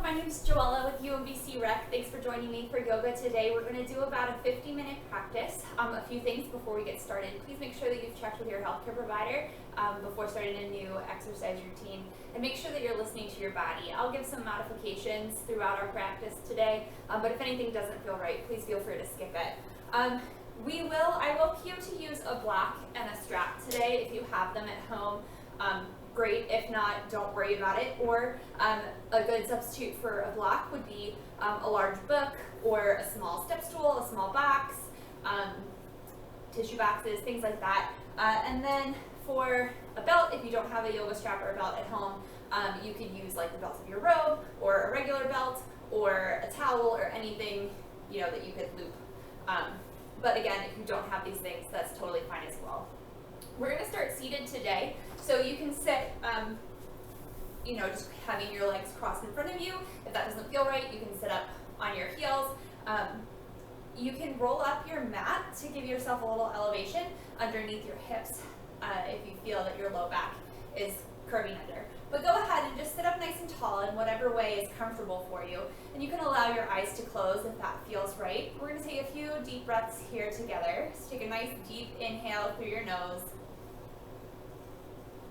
my name is Joella with UMBC Rec. Thanks for joining me for yoga today. We're going to do about a 50-minute practice. A few things before we get started. Please make sure that you've checked with your healthcare provider before starting a new exercise routine, and make sure that you're listening to your body. I'll give some modifications throughout our practice today, but if anything doesn't feel right, please feel free to skip it. I will cue to use a block and a strap today if you have them at home. Great. If not, don't worry about it. Or a good substitute for a block would be a large book or a small step stool, a small box, tissue boxes, things like that. And then for a belt, if you don't have a yoga strap or a belt at home, you could use like the belt of your robe or a regular belt or a towel or anything that you could loop. But again, if you don't have these things, that's totally fine as well. We're going to start seated today, so you can sit, just having your legs crossed in front of you. If that doesn't feel right, you can sit up on your heels. You can roll up your mat to give yourself a little elevation underneath your hips if you feel that your low back is curving under. But go ahead and just sit up nice and tall in whatever way is comfortable for you. And you can allow your eyes to close if that feels right. We're going to take a few deep breaths here together. So take a nice deep inhale through your nose.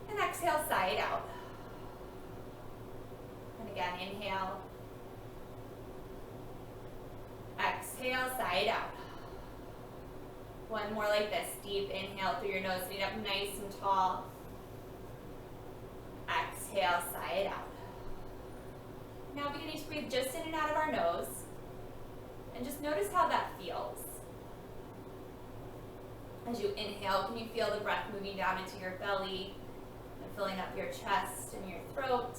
And exhale, side out. And again, inhale. Exhale, side out. One more like this. Deep inhale through your nose, sitting up nice and tall. Exhale, side out. Now beginning to breathe just in and out of our nose. And just notice how that feels. As you inhale, can you feel the breath moving down into your belly? Filling up your chest and your throat,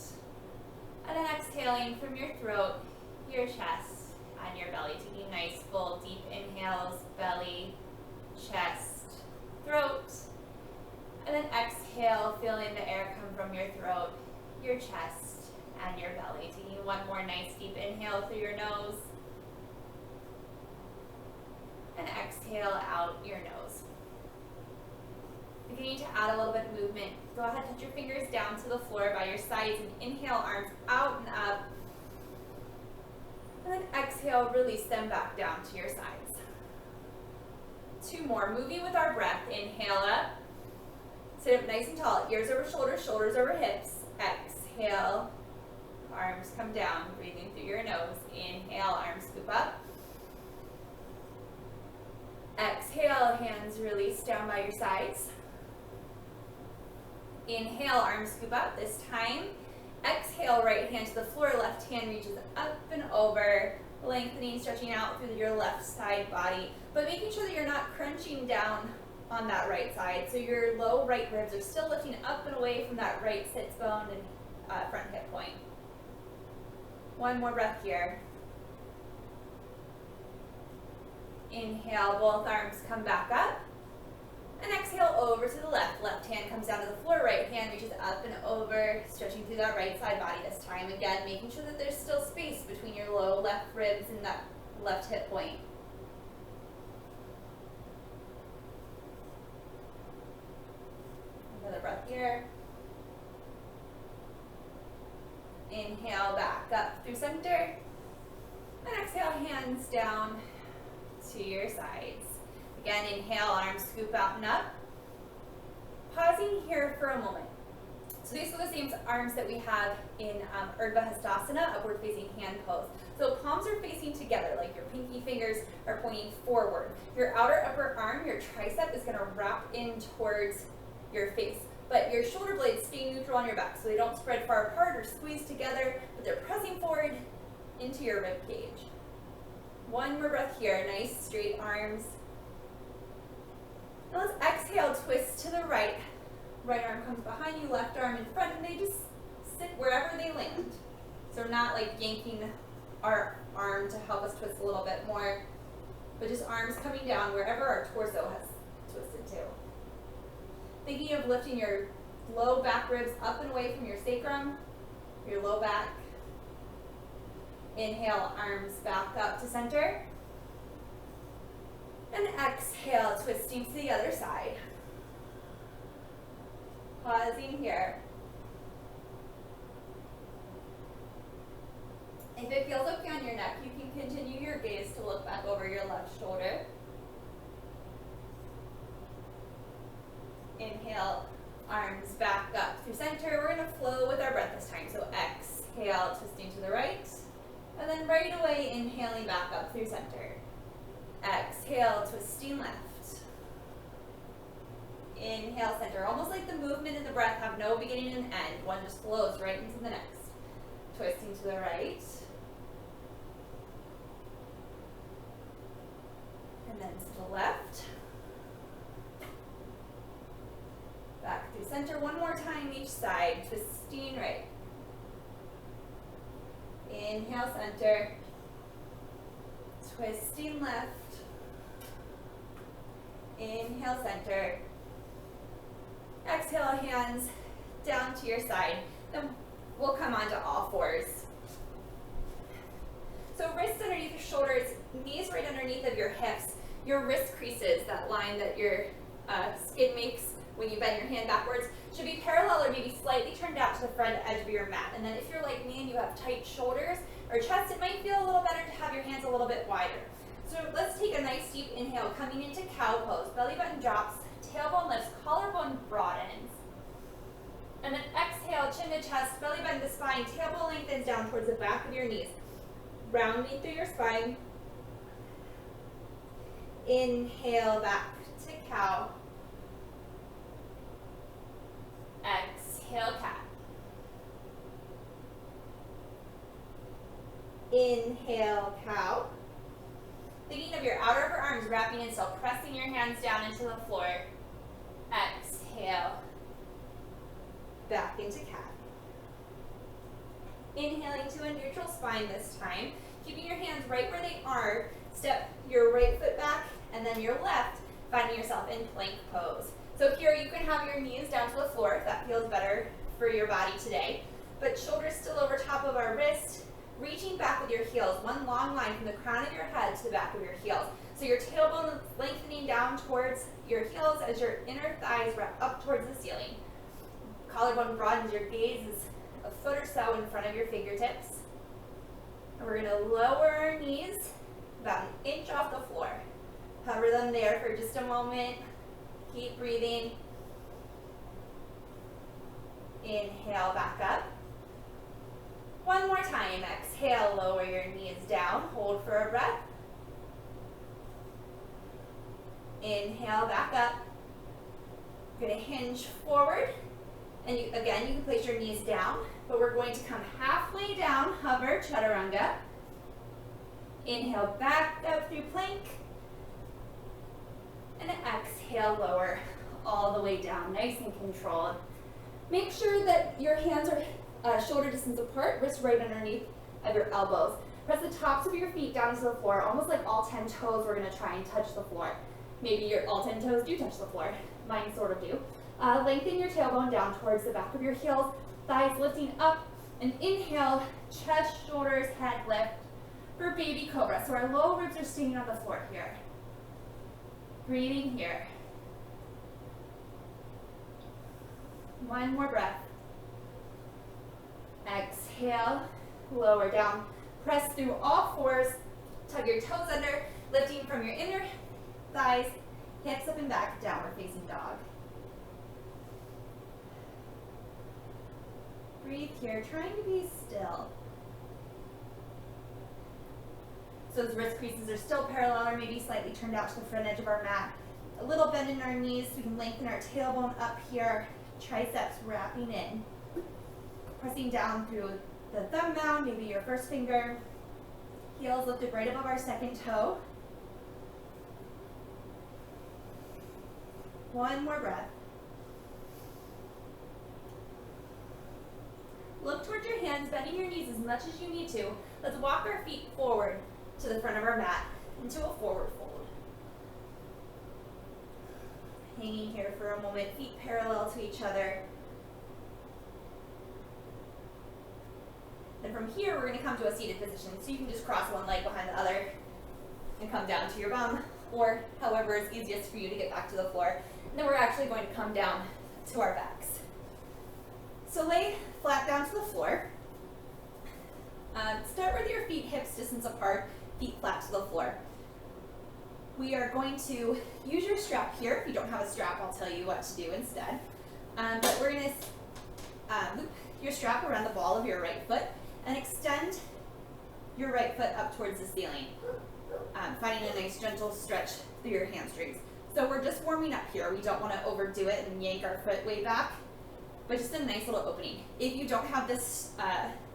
and then exhaling from your throat, your chest, and your belly, taking nice full deep inhales, belly, chest, throat, and then exhale, feeling the air come from your throat, your chest, and your belly, taking one more nice deep inhale through your nose, and exhale out your nose. Beginning to add a little bit of movement. Go ahead, touch your fingers down to the floor by your sides and inhale, arms out and up. And then exhale, release them back down to your sides. Two more, moving with our breath. Inhale up. Sit up nice and tall, ears over shoulders, shoulders over hips. Exhale, arms come down, breathing through your nose. Inhale, arms scoop up. Exhale, hands release down by your sides. Inhale, arms scoop up this time. Exhale, right hand to the floor, left hand reaches up and over, lengthening, stretching out through your left side body, but making sure that you're not crunching down on that right side. So your low right ribs are still lifting up and away from that right sits bone and front hip point. One more breath here. Inhale, both arms come back up. And exhale over to the left. Left hand comes down to the floor, right hand reaches up and over, stretching through that right side body this time. Again, making sure that there's still space between your low left ribs and that left hip point. Another breath here. Inhale, back up through center. And exhale, hands down to your sides. Again, inhale, arms scoop out and up. Pausing here for a moment. So these are the same arms that we have in Badaknasana, upward facing hand pose. So palms are facing together, like your pinky fingers are pointing forward. Your outer upper arm, your tricep, is going to wrap in towards your face. But your shoulder blades stay neutral on your back, so they don't spread far apart or squeeze together, but they're pressing forward into your rib cage. One more breath here, nice straight arms. Now let's exhale, twist to the right. Right arm comes behind you, left arm in front, and they just sit wherever they land. So we're not like yanking our arm to help us twist a little bit more, but just arms coming down wherever our torso has twisted to. Thinking of lifting your low back ribs up and away from your sacrum, your low back. Inhale, arms back up to center. And exhale, twisting to the other side. Pausing here. If it feels okay on your neck, you can continue your gaze to look back over your left shoulder. Inhale, arms back up through center. We're going to flow with our breath this time. So exhale, twisting to the right. And then right away, inhaling back up through center. Exhale, twisting left. Inhale, center. Almost like the movement and the breath have no beginning and end. One just flows right into the next. Twisting to the right. And then to the left. Back through center. One more time each side. Twisting right. Inhale, center. Twisting left. Inhale, center. Exhale, hands down to your side. Then we'll come onto all fours. So wrists underneath your shoulders, knees right underneath of your hips. Your wrist creases, that line that your skin makes when you bend your hand backwards, should be parallel or maybe slightly turned out to the front edge of your mat. And then if you're like me and you have tight shoulders or chest, it might feel a little better to have your hands a little bit wider. So let's take a nice deep inhale, coming into cow pose. Belly button drops, tailbone lifts, collarbone broadens. And then exhale, chin to chest, belly button to spine, tailbone lengthens down towards the back of your knees. Rounding through your spine. Inhale, back to cow. Exhale, cat. Inhale, cow. Thinking of your outer upper arms wrapping in, so pressing your hands down into the floor. Exhale. Back into cat. Inhaling to a neutral spine this time. Keeping your hands right where they are. Step your right foot back and then your left, finding yourself in plank pose. So here you can have your knees down to the floor if that feels better for your body today. But shoulders still over top of our wrist, reaching back with your heels. One long line from the crown of your head to the back of your heels. So your tailbone is lengthening down towards your heels as your inner thighs wrap up towards the ceiling. Collarbone broadens, your gaze is a foot or so in front of your fingertips. And we're going to lower our knees about an inch off the floor. Hover them there for just a moment. Keep breathing. Inhale, back up. One more time. Exhale, lower your knees down. Hold for a breath. Inhale, back up. You're going to hinge forward. And again, you can place your knees down, but we're going to come halfway down, hover, chaturanga. Inhale, back up through plank. And exhale, lower all the way down, nice and controlled. Make sure that your hands are shoulder distance apart, wrists right underneath of your elbows. Press the tops of your feet down to the floor, almost like all 10 toes we're going to try and touch the floor. Maybe your all 10 toes do touch the floor. Mine sort of do. Lengthen your tailbone down towards the back of your heels, thighs lifting up, and inhale, chest, shoulders, head lift for baby cobra. So our low ribs are staying on the floor here. Breathing here. One more breath. Exhale, lower down. Press through all fours. Tug your toes under, lifting from your inner thighs, hips up and back, downward facing dog. Breathe here, trying to be still. So those wrist creases are still parallel or maybe slightly turned out to the front edge of our mat. A little bend in our knees so we can lengthen our tailbone up here, triceps wrapping in. Pressing down through the thumb mound, maybe your first finger. Heels lifted right above our second toe. One more breath. Look towards your hands, bending your knees as much as you need to. Let's walk our feet forward to the front of our mat into a forward fold. Hanging here for a moment, feet parallel to each other. And from here, we're going to come to a seated position. So you can just cross one leg behind the other and come down to your bum, or however is easiest for you to get back to the floor. And then we're actually going to come down to our backs. So lay flat down to the floor. Start with your feet hips distance apart, feet flat to the floor. We are going to use your strap here. If you don't have a strap, I'll tell you what to do instead. But we're going to loop your strap around the ball of your right foot and extend your right foot up towards the ceiling, finding a nice gentle stretch through your hamstrings. So we're just warming up here. We don't want to overdo it and yank our foot way back, but just a nice little opening. If you don't have this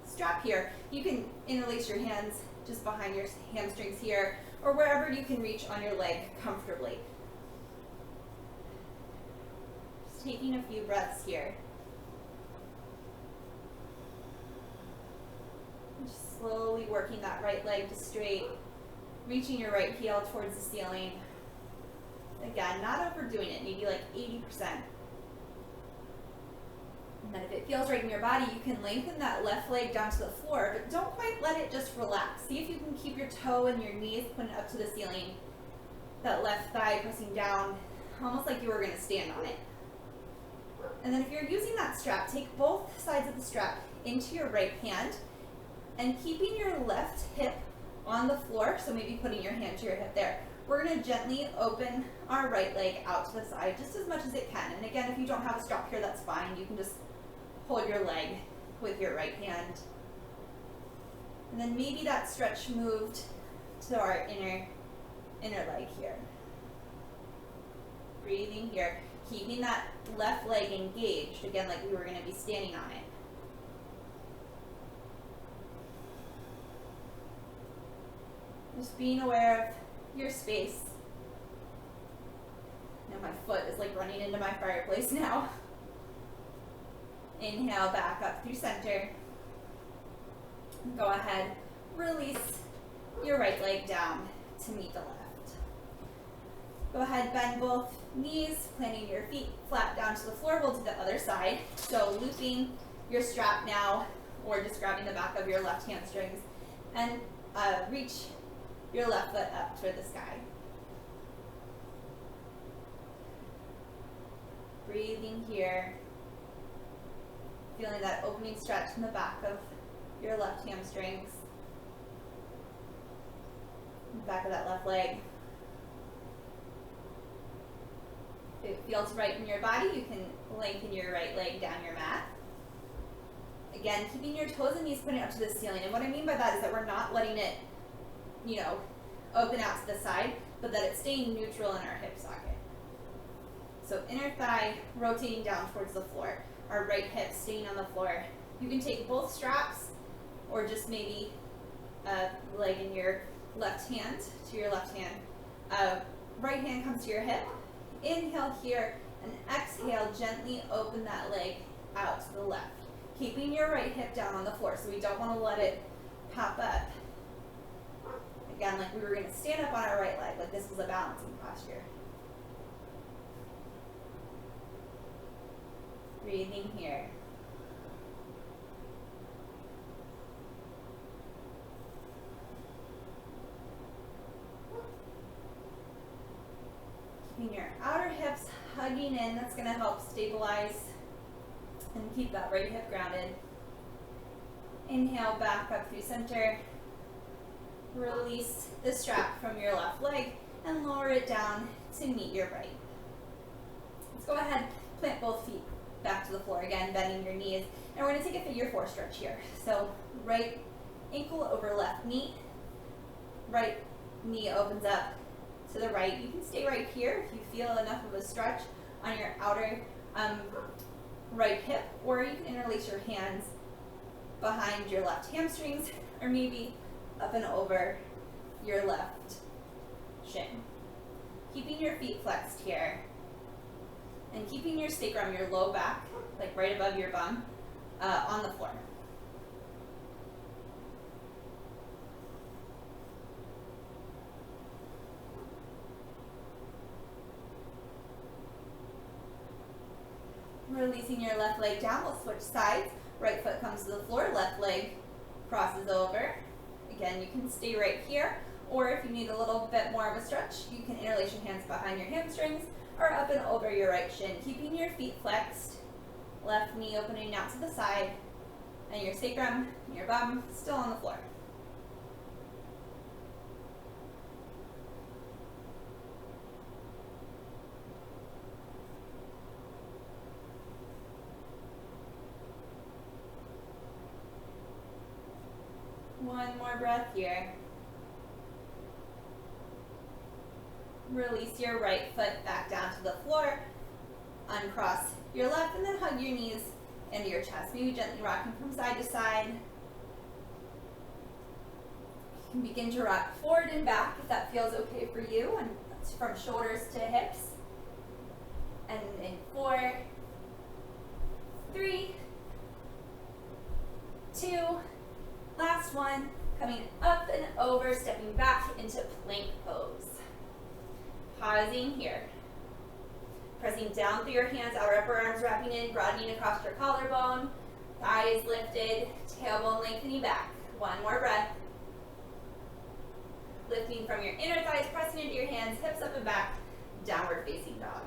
strap here, you can interlace your hands just behind your hamstrings here, or wherever you can reach on your leg comfortably. Just taking a few breaths here. Just slowly working that right leg to straight, reaching your right heel towards the ceiling. Again, not overdoing it, maybe like 80%. And then if it feels right in your body, you can lengthen that left leg down to the floor, but don't quite let it just relax. See if you can keep your toe and your knees pointed up to the ceiling. That left thigh pressing down, almost like you were going to stand on it. And then if you're using that strap, take both sides of the strap into your right hand and keeping your left hip on the floor, so maybe putting your hand to your hip there. We're going to gently open our right leg out to the side just as much as it can. And again, if you don't have a strap here, that's fine. You can just hold your leg with your right hand. And then maybe that stretch moved to our inner leg here. Breathing here, keeping that left leg engaged, again, like we were going to be standing on it. Just being aware of your space. Now my foot is like running into my fireplace now. Inhale, back up through center. Go ahead, release your right leg down to meet the left. Go ahead, bend both knees, planting your feet flat down to the floor. We'll do the other side. So looping your strap now, or just grabbing the back of your left hamstrings, and reach your left foot up toward the sky. Breathing here. Feeling that opening stretch in the back of your left hamstrings. The back of that left leg. If it feels right in your body, you can lengthen your right leg down your mat. Again, keeping your toes and knees pointed up to the ceiling. And what I mean by that is that we're not letting it, open out to the side, but that it's staying neutral in our hip socket. So inner thigh rotating down towards the floor. Our right hip staying on the floor. You can take both straps or just maybe a leg in your left hand to your left hand. Right hand comes to your hip. Inhale here and exhale, gently open that leg out to the left. Keeping your right hip down on the floor, so we don't want to let it pop up. Again, like we were going to stand up on our right leg, like this was a balancing posture. Breathing here. Keeping your outer hips hugging in, that's going to help stabilize and keep that right hip grounded. Inhale, back up through center. Release the strap from your left leg and lower it down to meet your right. Let's go ahead, plant both feet back to the floor again, bending your knees. And we're going to take a figure four stretch here. So right ankle over left knee. Right knee opens up to the right. You can stay right here if you feel enough of a stretch on your outer right hip, or you can interlace your hands behind your left hamstrings, or maybe up and over your left shin. Keeping your feet flexed here. And keeping your sacrum, your low back, like right above your bum, on the floor. Releasing your left leg down, we'll switch sides. Right foot comes to the floor, left leg crosses over. Again, you can stay right here, or if you need a little bit more of a stretch, you can interlace your hands behind your hamstrings or up and over your right shin, keeping your feet flexed, left knee opening out to the side, and your sacrum and your bum still on the floor. One more breath here. Release your right foot back down to the floor. Uncross your left and then hug your knees into your chest. Maybe gently rocking from side to side. You can begin to rock forward and back if that feels okay for you, and from shoulders to hips. And in 4, 3, 2, last one, coming up and over, stepping back into plank pose. Pausing here. Pressing down through your hands, outer upper arms wrapping in, broadening across your collarbone, thighs lifted, tailbone lengthening back. One more breath. Lifting from your inner thighs, pressing into your hands, hips up and back, downward facing dog.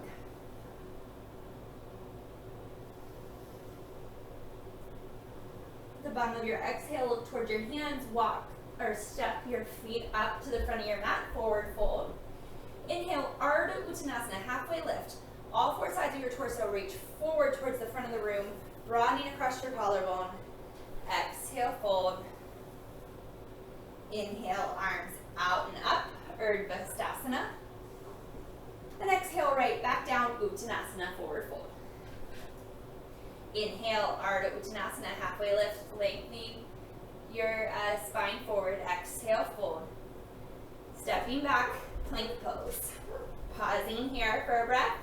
The bottom of your exhale, look towards your hands, walk or step your feet up to the front of your mat, forward fold. Inhale, Ardha Uttanasana, halfway lift. All 4 sides of your torso reach forward towards the front of the room, broadening across your collarbone. Exhale, fold. Inhale, arms out and up, Urdhva. And exhale, right back down, Uttanasana, forward fold. Inhale, Ardha Uttanasana, halfway lift, lengthening your spine forward. Exhale, fold. Stepping back, plank pose. Pausing here for a breath.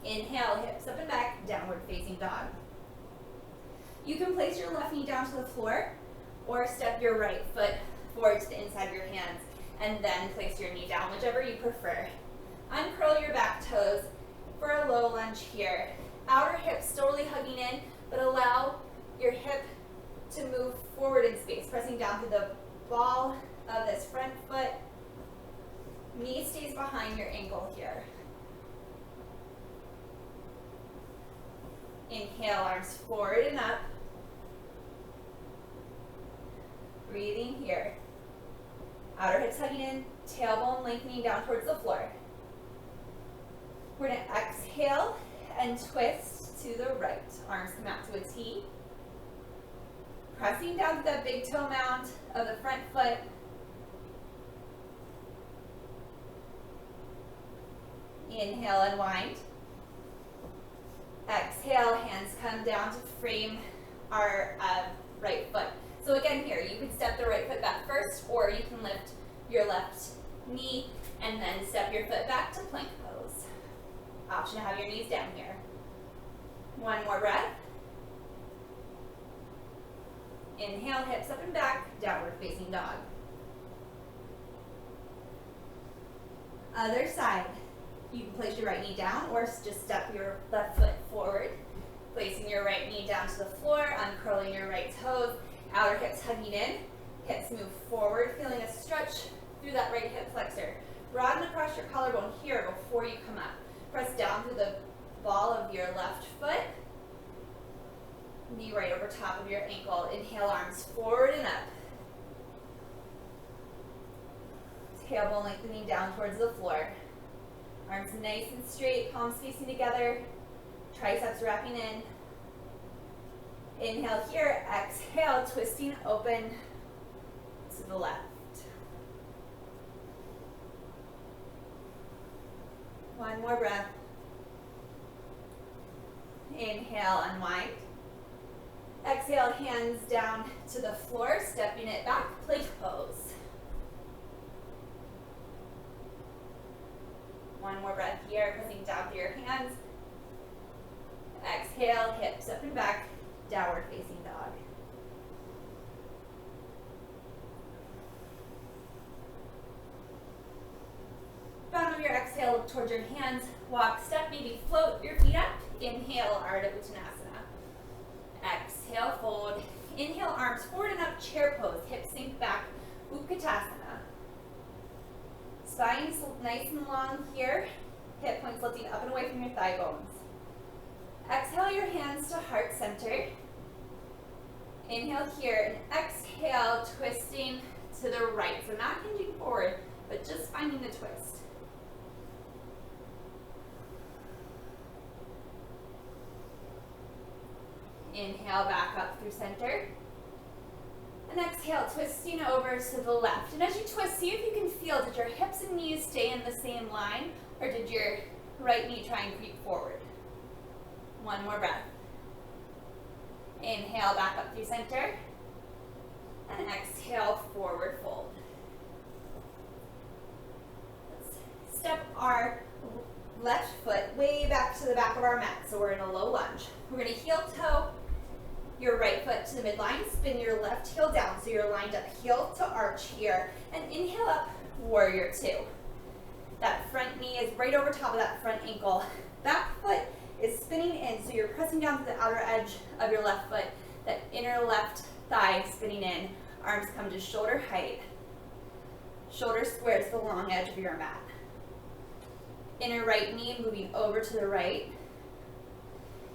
Inhale, hips up and back, downward facing dog. You can place your left knee down to the floor or step your right foot forward to the inside of your hands and then place your knee down, whichever you prefer. Uncurl your back toes for a low lunge here. Outer hip still really hugging in, but allow your hip to move forward in space, pressing down through the ball of this front foot. Knee stays behind your ankle here. Inhale, arms forward and up. Breathing here. Outer hips hugging in, tailbone lengthening down towards the floor. We're going to exhale and twist to the right. Arms come out to a T. Pressing down to that big toe mound of the front foot. Inhale, unwind. Exhale, hands come down to frame our right foot. So again here, you can step the right foot back first, or you can lift your left knee and then step your foot back to plank pose. Option to have your knees down here. One more breath. Inhale, hips up and back, downward facing dog. Other side. You can place your right knee down or just step your left foot forward. Placing your right knee down to the floor, uncurling your right toes, outer hips hugging in, hips move forward, feeling a stretch through that right hip flexor. Broaden across your collarbone here before you come up. Press down through the ball of your left foot. Knee right over top of your ankle. Inhale, arms forward and up. Tailbone lengthening down towards the floor. Arms nice and straight, palms facing together. Triceps wrapping in. Inhale here, exhale, twisting open to the left. One more breath. Inhale, unwind. Exhale, hands down to the floor, stepping it back, plank pose. One more breath here, pressing down through your hands. Exhale, hips up and back, downward facing dog. Bottom of your exhale, look towards your hands. Walk, step, maybe float your feet up. Inhale, Ardha Uttanasana. Exhale, fold. Inhale, arms forward and up, chair pose. Hips sink back, Utkatasana. Spine's nice and long here. Hip points lifting up and away from your thigh bones. Exhale your hands to heart center. to the right. So not hinging forward, but just finding the twist. Inhale, back up through center. And exhale, twisting over to the left. And as you twist, see if you can feel, did your hips and knees stay in the same line, or did your right knee try and creep forward? One more breath. Inhale, back up through center. And exhale, forward fold. Let's step our left foot way back to the back of our mat, so we're in a low lunge. We're going to heel toe your right foot to the midline, spin your left heel down, so you're lined up heel to arch here, and inhale up, warrior two. That front knee is right over top of that front ankle. Back foot is spinning in, so you're pressing down to the outer edge of your left foot, that inner left thigh spinning in, arms come to shoulder height, shoulder squares the long edge of your mat. Inner right knee moving over to the right.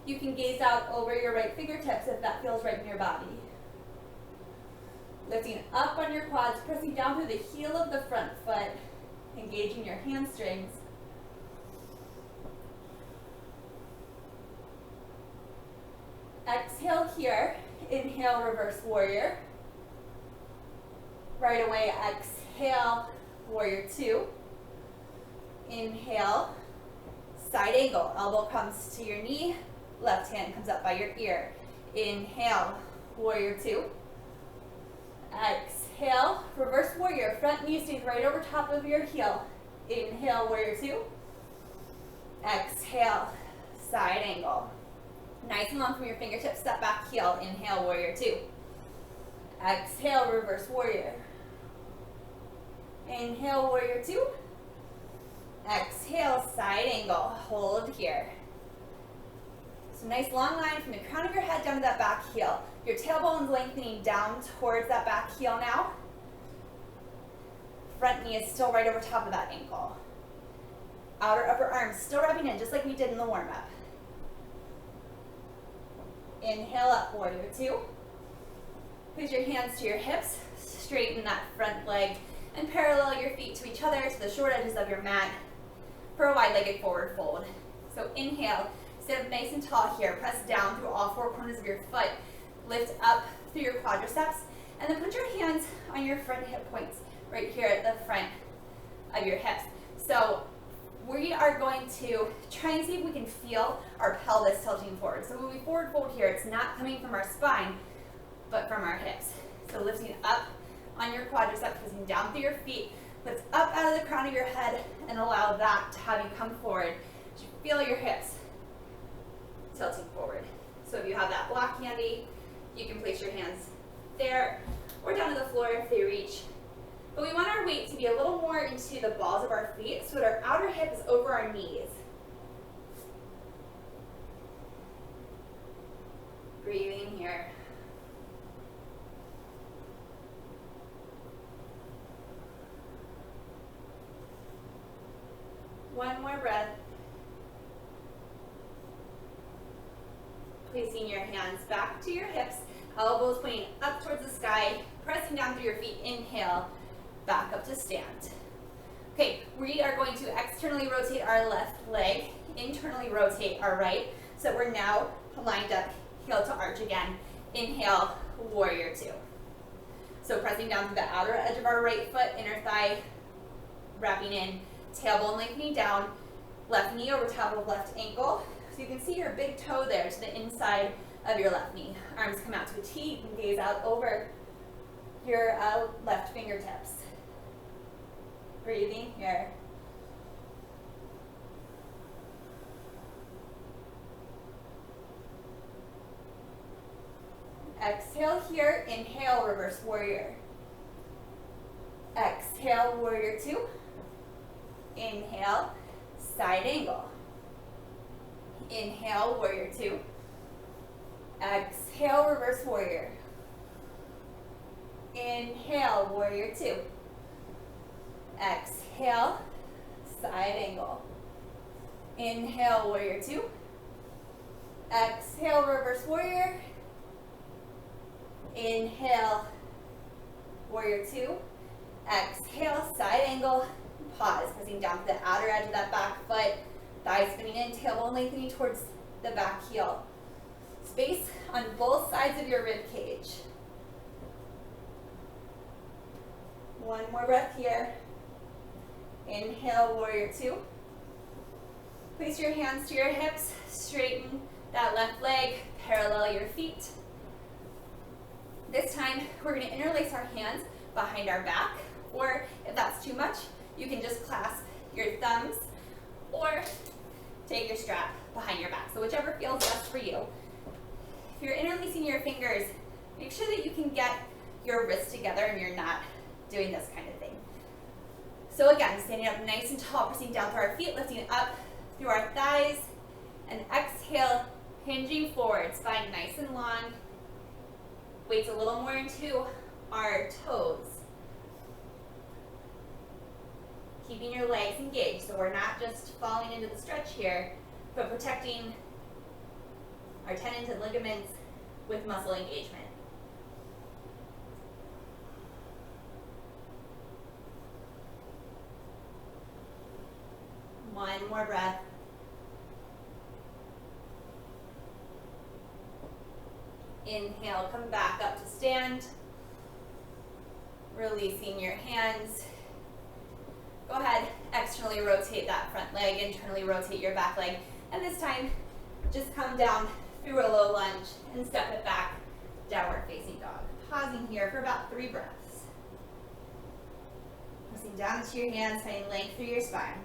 You can gaze out over your right fingertips if that feels right in your body. Lifting up on your quads, pressing down through the heel of the front foot, engaging your hamstrings. Exhale here, inhale, reverse warrior. Right away, exhale, warrior two. Inhale, side angle, elbow comes to your knee, left hand comes up by your ear. Inhale, warrior two. Exhale, reverse warrior, front knee stays right over top of your heel. Inhale, warrior two. Exhale, side angle. Nice and long from your fingertips, step back, heel. Inhale, warrior two. Exhale, reverse warrior. Inhale, warrior two. Exhale, side angle, hold here. So nice long line from the crown of your head down to that back heel. Your tailbone's lengthening down towards that back heel now. Front knee is still right over top of that ankle. Outer upper arms still rubbing in, just like we did in the warm-up. Inhale up, warrior two. Place your hands to your hips, straighten that front leg, and parallel your feet to each other to the short edges of your mat for a wide-legged forward fold. So inhale, sit up nice and tall here, press down through all four corners of your foot, lift up through your quadriceps, and then put your hands on your front hip points right here at the front of your hips. So we are going to try and see if we can feel our pelvis tilting forward. So when we forward fold here, it's not coming from our spine, but from our hips. So lifting up on your quadriceps, pressing down through your feet, lift up out of the crown of your head, and allow that to have you come forward. You feel your hips tilting forward. So if you have that block handy, you can place your hands there or down to the floor if they reach. But we want our weight to be a little more into the balls of our feet so that our outer hip is over our knees. Breathing here. One more breath. Placing your hands back to your hips, elbows pointing up towards the sky, pressing down through your feet. Inhale, back up to stand. Okay, we are going to externally rotate our left leg, internally rotate our right, so that we're now lined up, heel to arch again. Inhale, warrior two. So pressing down through the outer edge of our right foot, inner thigh wrapping in, tailbone lengthening down, left knee over top of left ankle. So you can see your big toe there to the inside of your left knee. Arms come out to a T, you can gaze out over your left fingertips. Breathing here. Exhale here, inhale, reverse warrior. Exhale, warrior two. Inhale, side angle. Inhale, warrior two. Exhale, reverse warrior. Inhale, warrior two. Exhale, side angle. Inhale, warrior two. Exhale, reverse warrior. Inhale, warrior two. Exhale, side angle, pause, pressing down to the outer edge of that back foot, thighs spinning in, tailbone lengthening towards the back heel. Space on both sides of your rib cage. One more breath here. Inhale, warrior two. Place your hands to your hips, straighten that left leg, parallel your feet. This time, we're going to interlace our hands behind our back, or if that's too much, you can just clasp your thumbs or take your strap behind your back. So whichever feels best for you. If you're interlacing your fingers, make sure that you can get your wrists together and you're not doing this kind of thing. So again, standing up nice and tall, pressing down through our feet, lifting up through our thighs, and exhale, hinging forward, spine nice and long. Weights a little more into our toes. Keeping your legs engaged, so we're not just falling into the stretch here, but protecting our tendons and ligaments with muscle engagement. One more breath. Inhale, come back up to stand. Releasing your hands. Go ahead, externally rotate that front leg, internally rotate your back leg. And this time, just come down through a low lunge and step it back, downward facing dog. Pausing here for about 3 breaths. Pressing down into your hands, finding length through your spine.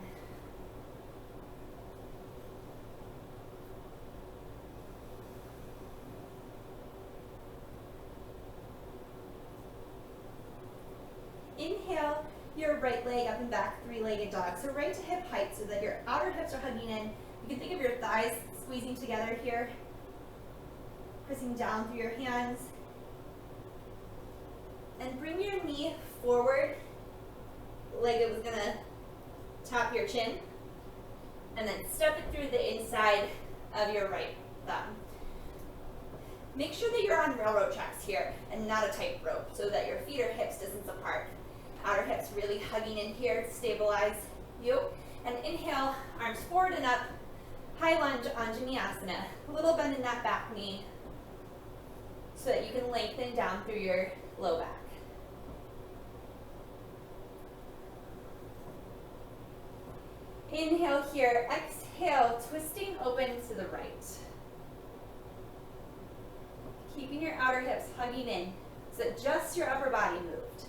Inhale your right leg up and back, 3-legged dog. So right to hip height so that your outer hips are hugging in. You can think of your thighs squeezing together here. Pressing down through your hands. And bring your knee forward like it was gonna tap your chin. And then step it through the inside of your right thumb. Make sure that you're on railroad tracks here and not a tight rope so that your feet are hips distance apart. Outer hips really hugging in here to stabilize you. And inhale, arms forward and up, high lunge, Untitled. A little bend in that back knee so that you can lengthen down through your low back. Inhale here, exhale, twisting open to the right. Keeping your outer hips hugging in so that just your upper body moved.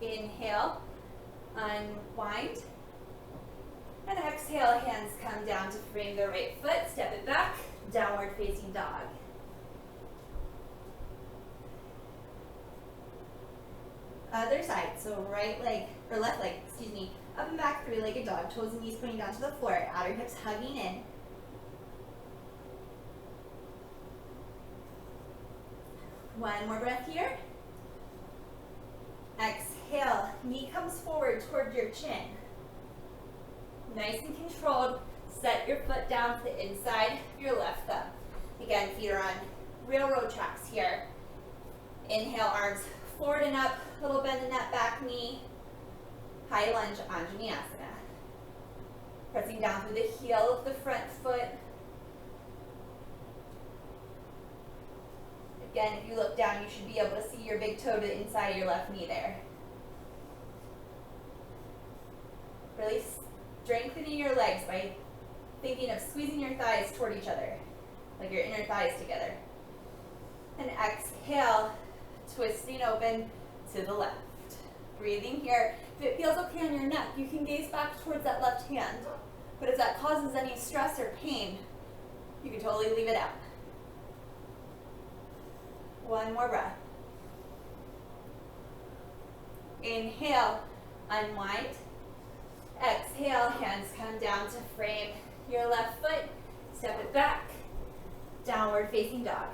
Inhale, unwind, and exhale, hands come down to frame the right foot, step it back, downward facing dog. Other side, so right leg, or left leg, excuse me, up and back, 3-legged dog, toes and knees pointing down to the floor, outer hips hugging in. One more breath here. Exhale, knee comes forward toward your chin. Nice and controlled, set your foot down to the inside of your left thumb. Again, feet are on railroad tracks here. Inhale, arms forward and up, little bend in that back knee. High lunge, Untitled. Pressing down through the heel of the front foot. Again, if you look down, you should be able to see your big toe to the inside of your left knee there. Really strengthening your legs by thinking of squeezing your thighs toward each other, like your inner thighs together. And exhale, twisting open to the left. Breathing here. If it feels okay on your neck, you can gaze back towards that left hand. But if that causes any stress or pain, you can totally leave it out. One more breath. Inhale, unwind. Exhale, hands come down to frame your left foot. Step it back, downward facing dog.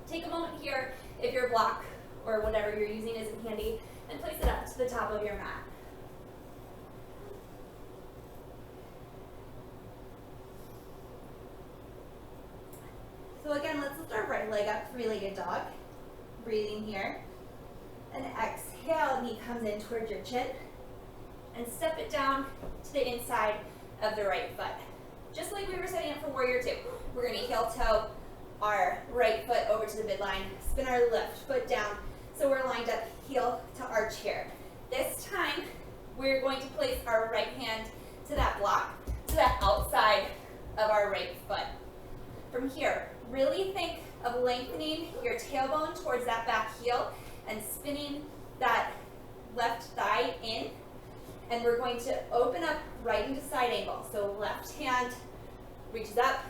Take a moment here, if your block or whatever you're using isn't handy, and place it up to the top of your mat. our leg up, three-legged dog. Breathing here. And exhale, knee comes in towards your chin. And step it down to the inside of the right foot. Just like we were setting up for warrior two. We're going to heel toe our right foot over to the midline, spin our left foot down so we're lined up heel to arch here. This time, we're going to place our right hand to that block, to the outside of our right foot. From here, really think of lengthening your tailbone towards that back heel and spinning that left thigh in. And we're going to open up right into side angle. So left hand reaches up,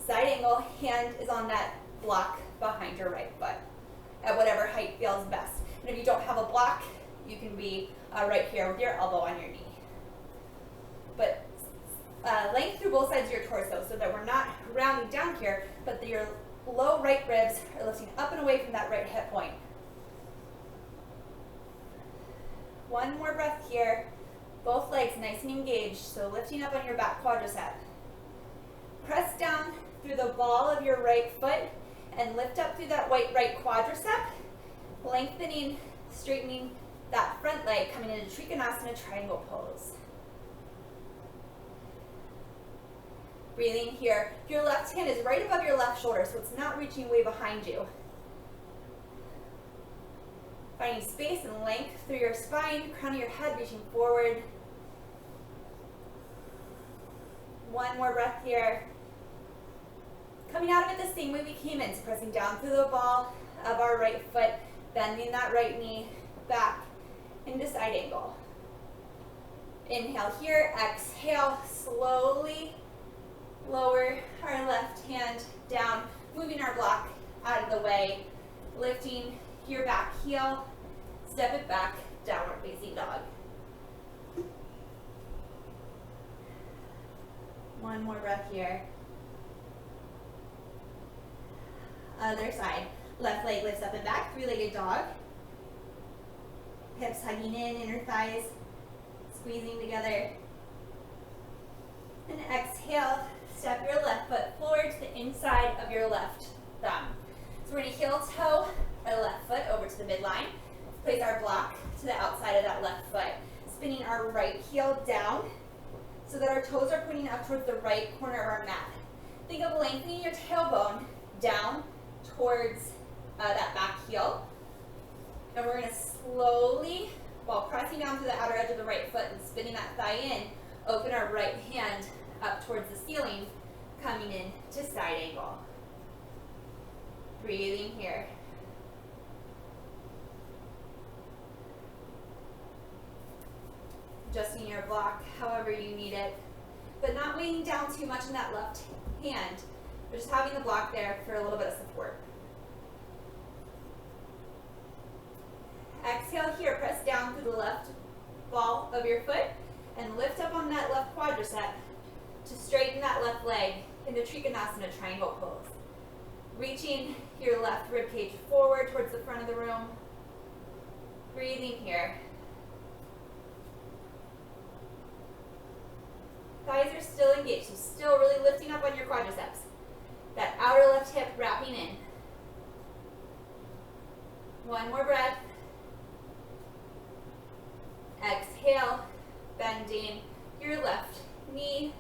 side angle, hand is on that block behind your right foot at whatever height feels best. And if you don't have a block, you can be right here with your elbow on your knee. But length through both sides of your torso so that we're not rounding down here, but that your low right ribs are lifting up and away from that right hip point. One more breath here. Both legs nice and engaged, so lifting up on your back quadricep. Press down through the ball of your right foot and lift up through that right quadricep, lengthening, straightening that front leg, coming into Trikonasana triangle pose. Breathing here. Your left hand is right above your left shoulder, so it's not reaching way behind you. Finding space and length through your spine, crown of your head reaching forward. One more breath here. Coming out of it the same way we came in, so pressing down through the ball of our right foot, bending that right knee back into side angle. Inhale here, exhale, slowly lower our left hand down, moving our block out of the way, lifting your back heel, step it back, downward facing dog. One more breath here. Other side. Left leg lifts up and back, three-legged dog. Hips hugging in, inner thighs squeezing together. And exhale, step your left foot forward to the inside of your left thumb. So we're going to heel toe our left foot over to the midline. Place our block to the outside of that left foot. Spinning our right heel down so that our toes are pointing up towards the right corner of our mat. Think of lengthening your tailbone down towards that back heel. And we're going to slowly, while pressing down to the outer edge of the right foot and spinning that thigh in, open our right hand up towards the ceiling, coming in to side angle. Breathing here. Adjusting your block however you need it, but not weighing down too much in that left hand, but just having the block there for a little bit of support. Exhale here, press down through the left ball of your foot and lift up on that left quadricep to straighten that left leg into Trikonasana triangle pose. Reaching your left rib cage forward towards the front of the room. Breathing here. Thighs are still engaged, so still really lifting up on your quadriceps. That outer left hip wrapping in. One more breath. Exhale, bending your left knee,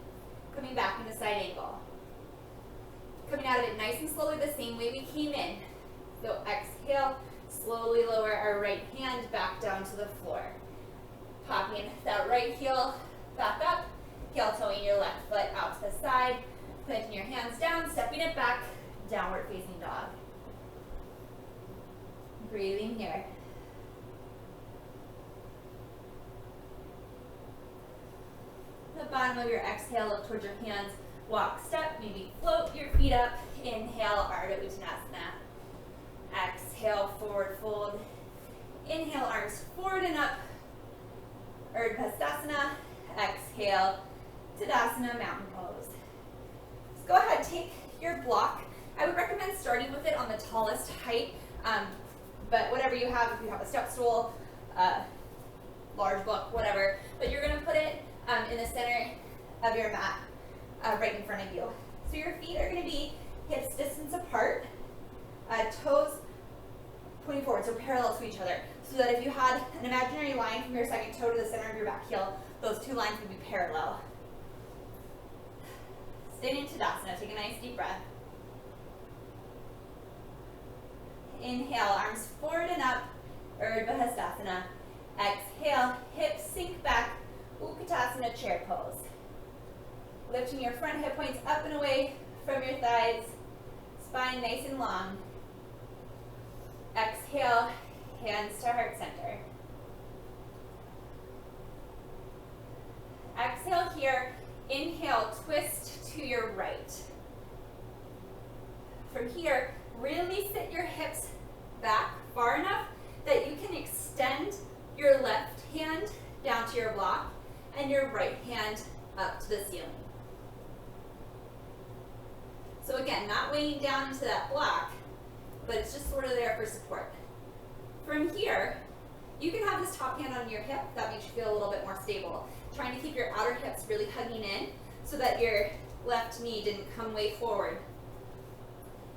coming back into side angle. Coming out of it nice and slowly the same way we came in. So exhale, slowly lower our right hand back down to the floor. Popping that right heel back up, heel toeing your left foot out to the side, planting your hands down, stepping it back, downward facing dog. Breathing here. The bottom of your exhale, look towards your hands, walk, step, maybe float your feet up. Inhale, Ardha Uttanasana. Exhale, forward fold. Inhale, arms forward and up. Urdhva Stasana. Exhale, Tadasana, mountain pose. So go ahead, take your block. I would recommend starting with it on the tallest height, but whatever you have, if you have a step stool, large book, whatever, but you're going to put it in the center of your mat, right in front of you. So your feet are going to be hips distance apart. Toes pointing forward, so parallel to each other. So that if you had an imaginary line from your second toe to the center of your back heel, those two lines would be parallel. Stay in Tadasana. Take a nice deep breath. Inhale, arms forward and up, Urdhva Hastasana. Exhale, hips sink back, Utkatasana chair pose. Lifting your front hip points up and away from your thighs, spine nice and long. Exhale, hands to heart center. Exhale here, inhale, twist to your right. From here, really sit your hips back far enough that you can extend your left hand down to your block and your right hand up to the ceiling. So again, not weighing down into that block, but it's just sort of there for support. From here, you can have this top hand on your hip. That makes you feel a little bit more stable. Trying to keep your outer hips really hugging in so that your left knee didn't come way forward.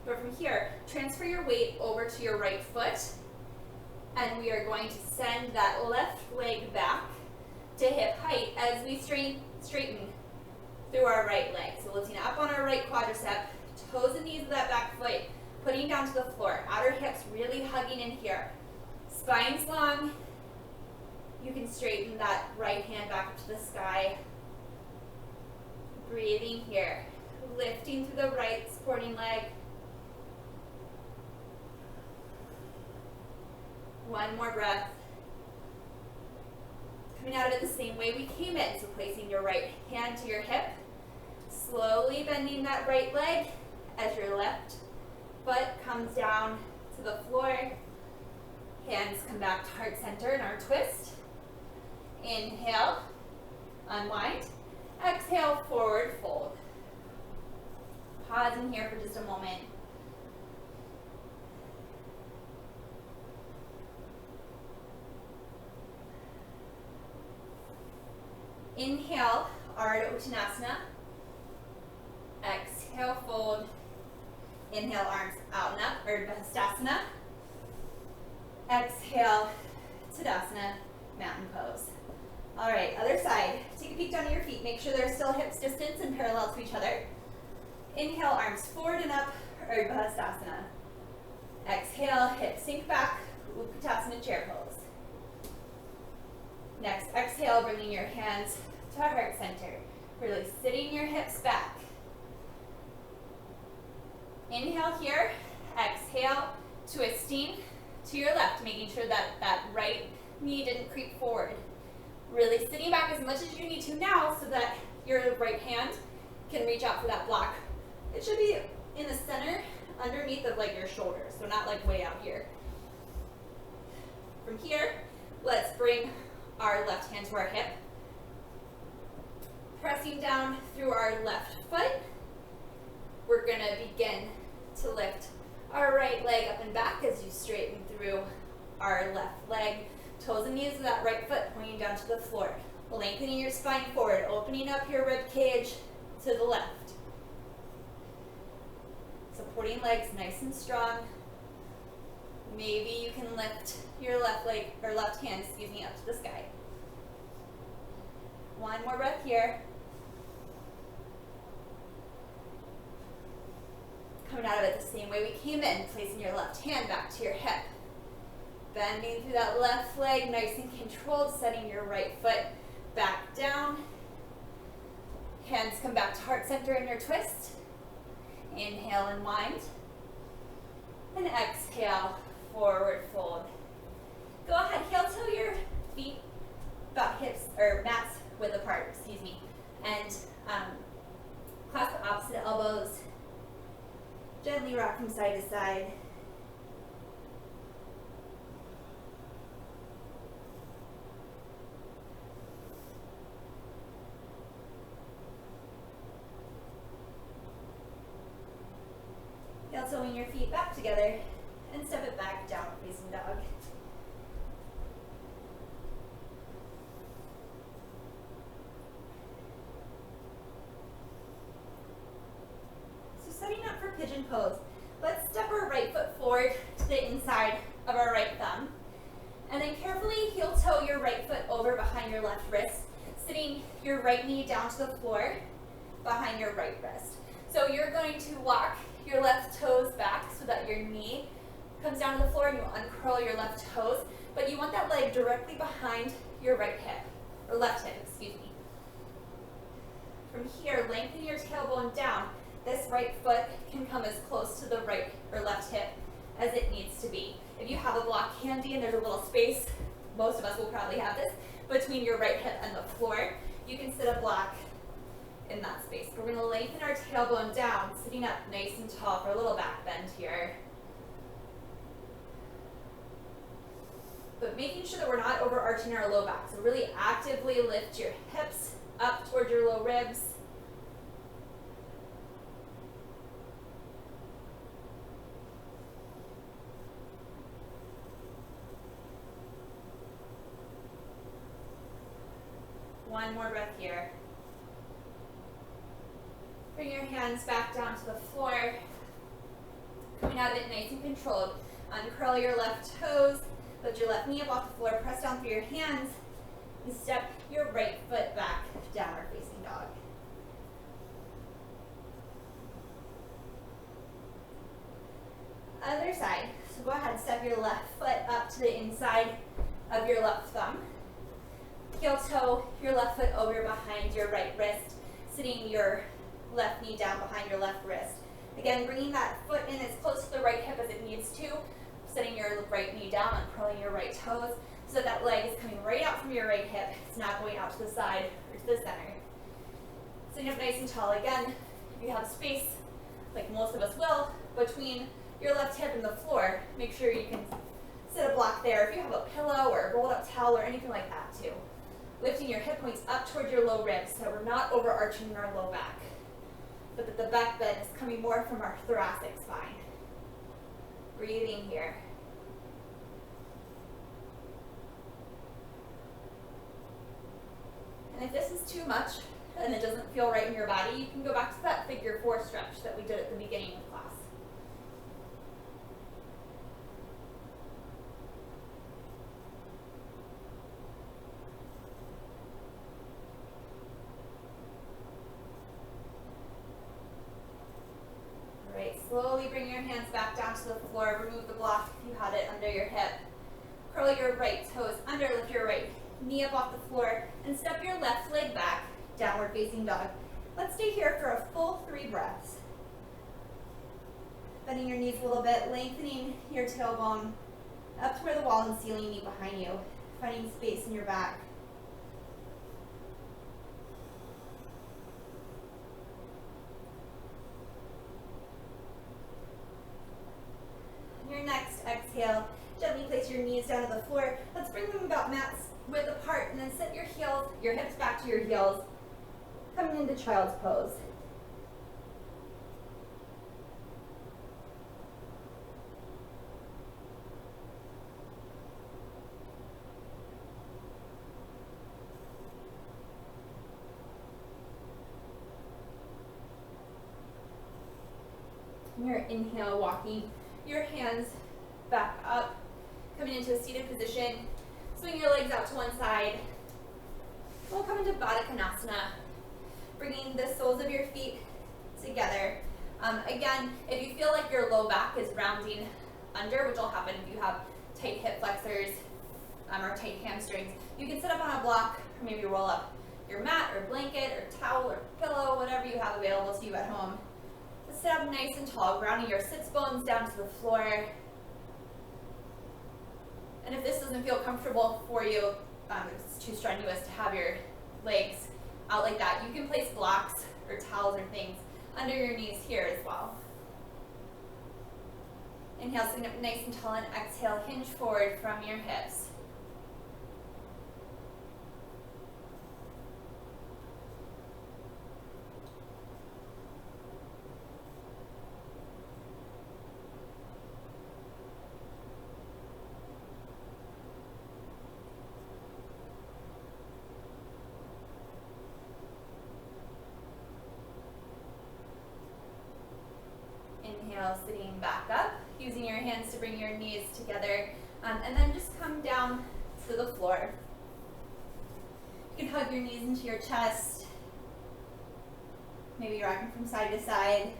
But from here, transfer your weight over to your right foot, and we are going to send that left leg back to hip height as we straighten through our right leg. So lifting up on our right quadricep, toes and knees of that back foot, putting down to the floor. Outer hips really hugging in here. Spine's long. You can straighten that right hand back up to the sky. Breathing here. Lifting through the right supporting leg. One more breath. Coming out of it the same way we came in. So placing your right hand to your hip. Slowly bending that right leg as your left foot comes down to the floor. Hands come back to heart center in our twist. Inhale, unwind. Exhale, forward fold. Pause in here for just a moment. Inhale, Ardha Uttanasana. Exhale, fold. Inhale, arms out and up, Urdhva Hastasana. Exhale, Tadasana, mountain pose. All right, other side. Take a peek down at your feet. Make sure they're still hips distance and parallel to each other. Inhale, arms forward and up, Urdhva Hastasana. Exhale, hips sink back, Utkatasana chair pose. Next, exhale, bringing your hands to heart center. Really sitting your hips back. Inhale here, exhale, twisting to your left, making sure that that right knee didn't creep forward. Really sitting back as much as you need to now so that your right hand can reach out for that block. It should be in the center, underneath of like your shoulders, so not like way out here. From here, let's bring our left hand to our hip. Pressing down through our left foot, we're gonna begin to lift our right leg up and back as you straighten through our left leg. Toes and knees of that right foot pointing down to the floor. Lengthening your spine forward, opening up your rib cage to the left. Supporting legs nice and strong. Maybe you can lift your left leg, or left hand, excuse me, up to the sky. One more breath here. Coming out of it the same way we came in, placing your left hand back to your hip. Bending through that left leg, nice and controlled, setting your right foot back down. Hands come back to heart center in your twist. Inhale and wind. And exhale, forward fold. Go ahead, heel toe your feet about hips, or mats width apart, excuse me. And clasp the opposite elbows. Gently rock from side to side. Heel toeing your feet back together and step it back, down facing dog. So setting up for pigeon pose. Let's step our right foot forward. inside of our right thumb. And then carefully heel toe your right foot over behind your left wrist, sitting your right knee down to the floor behind your right wrist. So you're going to walk your left toes back so that your knee comes down to the floor and you uncurl your left toes, but you want that leg directly behind your right hip, or left hip, excuse me. From here, lengthen your tailbone down. This right foot can come as close to the right or left hip as it needs to be. If you have a block handy and there's a little space, most of us will probably have this, between your right hip and the floor, you can sit a block in that space. We're going to lengthen our tailbone down, sitting up nice and tall for a little back bend here. But making sure that we're not overarching our low back. So really actively lift your hips up towards your low ribs. One more breath here. Bring your hands back down to the floor. Coming out of it nice and controlled. Uncurl your left toes. Lift your left knee up off the floor. Press down through your hands. And step your right foot back, downward facing dog. Other side. So go ahead and step your left foot up to the inside of your left thumb. Heel toe your left foot over behind your right wrist, sitting your left knee down behind your left wrist. Again, bringing that foot in as close to the right hip as it needs to, setting your right knee down and curling your right toes so that that leg is coming right out from your right hip. It's not going out to the side or to the center. Sitting up nice and tall. Again, if you have space, like most of us will, between your left hip and the floor, make sure you can sit a block there. If you have a pillow or a rolled up towel or anything like that too. Lifting your hip points up towards your low ribs so we're not overarching our low back, but that the back bend is coming more from our thoracic spine. Breathing here. And if this is too much and it doesn't feel right in your body, you can go back to that figure 4 stretch that we did at the beginning of class. Slowly bring your hands back down to the floor. Remove the block if you had it under your hip. Curl your right toes under, lift your right knee up off the floor, and step your left leg back, downward facing dog. Let's stay here for a full 3 breaths. Bending your knees a little bit, lengthening your tailbone up to where the wall and ceiling meet behind you, finding space in your back. Your next exhale, gently place your knees down to the floor. Let's bring them about mats width apart and then set your heels, your hips back to your heels, coming into child's pose. Your inhale, walking your hands back up, coming into a seated position. Swing your legs out to one side. We'll come into Badaknasana, bringing the soles of your feet together. Again, if you feel like your low back is rounding under, which will happen if you have tight hip flexors or tight hamstrings, you can sit up on a block or maybe roll up your mat or blanket or towel or pillow, whatever you have available to you at home. Sit up nice and tall, grounding your sits bones down to the floor. And if this doesn't feel comfortable for you, it's too strenuous to have your legs out like that, you can place blocks or towels or things under your knees here as well. Inhale, sitting up nice and tall, and exhale, hinge forward from your hips. Inhale, sitting back up, using your hands to bring your knees together, and then just come down to the floor. You can hug your knees into your chest, maybe rocking from side to side.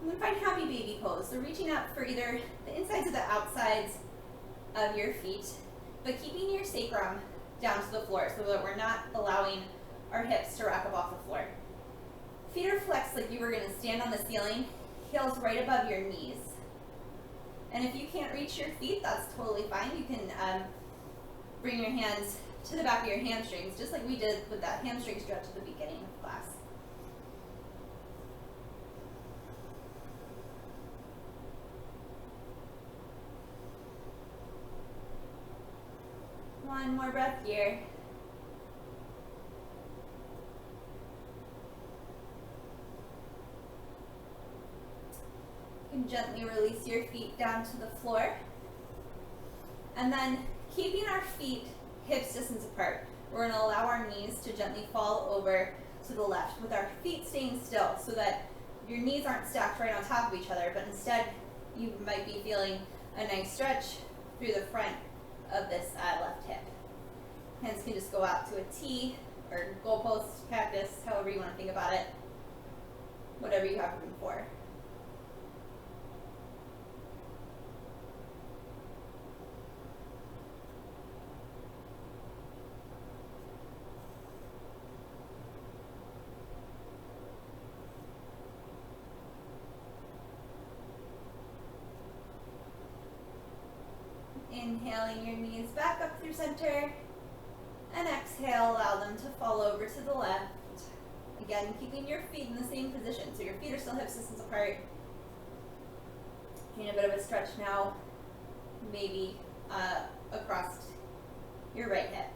And then find happy baby pose. So reaching up for either the insides or the outsides of your feet, but keeping your sacrum down to the floor so that we're not allowing our hips to rock up off the floor. Feet are flexed like you were going to stand on the ceiling, heels right above your knees. And if you can't reach your feet, that's totally fine. You can bring your hands to the back of your hamstrings, just like we did with that hamstring stretch at the beginning of class. One more breath here. You can gently release your feet down to the floor. And then keeping our feet hips distance apart, we're going to allow our knees to gently fall over to the left with our feet staying still so that your knees aren't stacked right on top of each other, but instead you might be feeling a nice stretch through the front of this left hip. Hands can just go out to a T or goalpost, cactus, however you want to think about it, whatever you have room for. Inhaling your knees back up through center, and exhale, allow them to fall over to the left. Again, keeping your feet in the same position, so your feet are still hips distance apart. Getting a bit of a stretch now, maybe across your right hip.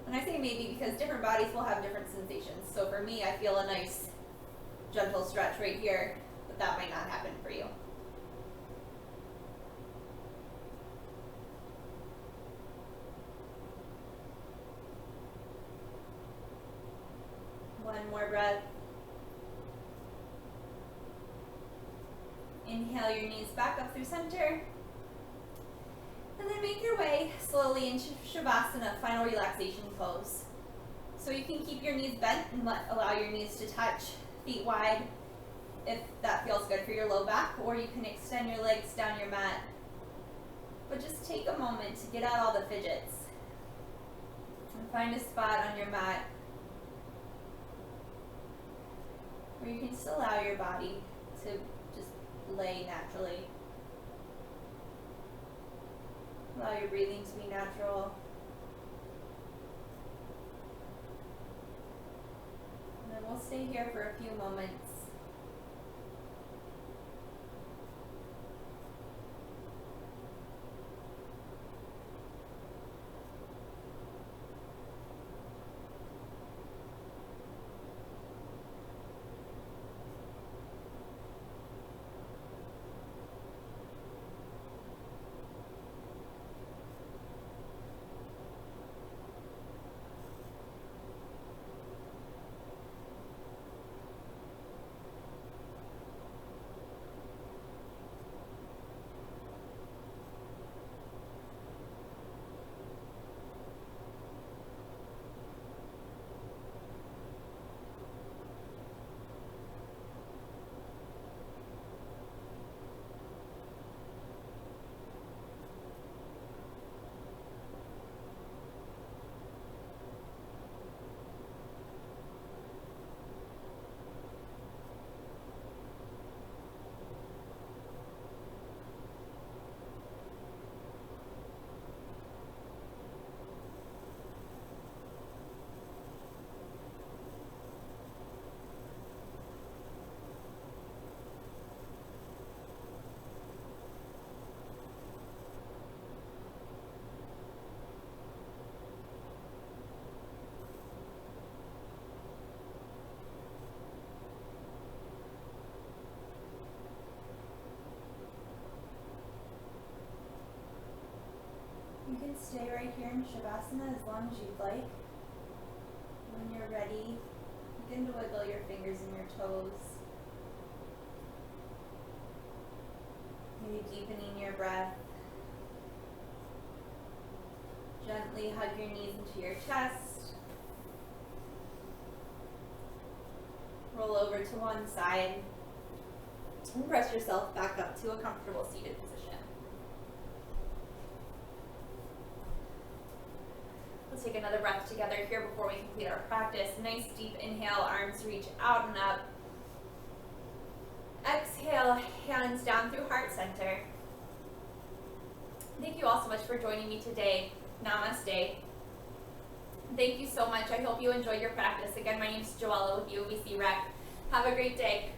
And I say maybe because different bodies will have different sensations. So for me, I feel a nice, gentle stretch right here, but that might not happen for you. One more breath. Inhale your knees back up through center. And then make your way slowly into Shavasana, final relaxation pose. So you can keep your knees bent and allow your knees to touch, feet wide, if that feels good for your low back, or you can extend your legs down your mat. But just take a moment to get out all the fidgets. And find a spot on your mat where you can just allow your body to just lay naturally. Allow your breathing to be natural. And then we'll stay here for a few moments. You can stay right here in Shavasana as long as you'd like. When you're ready, begin to wiggle your fingers and your toes. Are you deepening your breath? Gently hug your knees into your chest. Roll over to one side and press yourself back up to a comfortable seated position. Let's take another breath together here before we complete our practice. Nice deep inhale, arms reach out and up. Exhale, hands down through heart center. Thank you all so much for joining me today. Namaste. Thank you so much. I hope you enjoyed your practice. Again, my name is Joella with UBC Rec. Have a great day.